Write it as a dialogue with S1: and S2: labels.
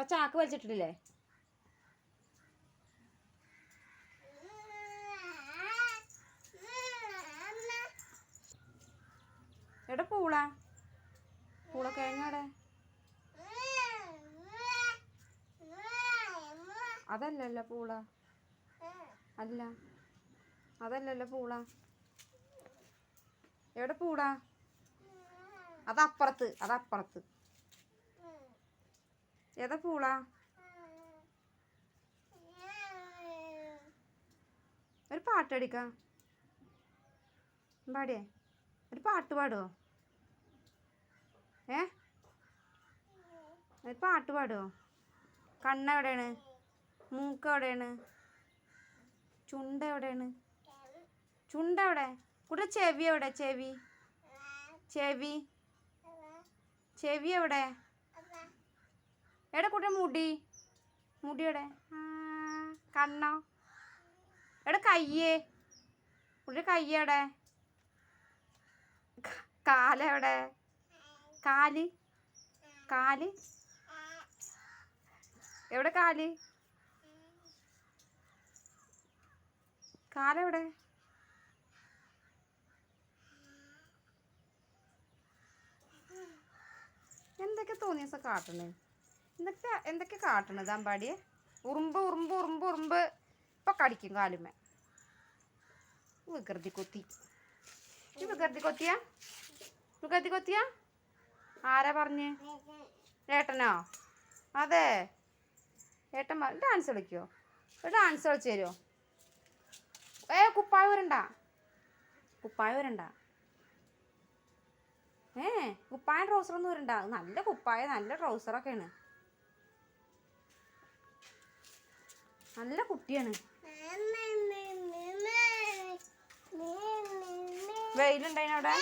S1: അപ്പം ചാക്ക് വലിച്ചിട്ടില്ലേ? എവിടെ പൂള? പൂള കഴിഞ്ഞവിടെ? അതല്ലല്ലോ പൂള. അല്ല, അതല്ലല്ലോ പൂള. എവിടെ പൂള? അതപ്പുറത്ത്, അതപ്പുറത്ത്. ഏതാ പൂള? ഒരു പാട്ട് അടിക്കാം. പാടിയേ, ഒരു പാട്ട് പാടുമോ? ഒരു പാട്ട് പാടുമോ? കണ്ണെവിടെയാണ്? മൂക്ക് എവിടെയാണ്? ചുണ്ട് എവിടെയാണ്? ചുണ്ട് എവിടെ? കൂടെ ചെവി എവിടെ? ചെവി ചെവി ചെവി എവിടെ? എവിടെ കൂടെ മുടി? മുടി എവിടെ? കണ്ണോ? എവിടെ കയ്യേ? കൂടെ കയ്യെവിടെ? കാലെവിടെ? കാല് കാല് എവിടെ? കാല് കാലെവിടെ? എന്തൊക്കെ തോന്നിയ ദിവസം കാട്ടണേ? എന്തൊക്കെ കാട്ടണത് അമ്പാടിയെ? ഉറുമ്പ് ഉറുമ്പ് ഉറുമ്പ് ഉറുമ്പ് ഇപ്പം കടിക്കും കാലുമ്മേ. വികൃതി കൊത്തി. ഈ വികൃതി കൊത്തിയാ? വികൃതി കൊത്തിയാ? ആരാ പറഞ്ഞ്? ഏട്ടനോ? അതെ, ഏട്ടൻ ഡാൻസ് കളിക്കുമോ? ഡാൻസ് കളിച്ച് തരുമോ? കുപ്പായ വരണ്ട, കുപ്പായ വരണ്ട. കുപ്പായം ട്രൗസറൊന്നും വരണ്ട. നല്ല കുപ്പായ, നല്ല ട്രൗസറൊക്കെയാണ്. നല്ല കുട്ടിയാണ്. വെയിലുണ്ടായിനവിടെ?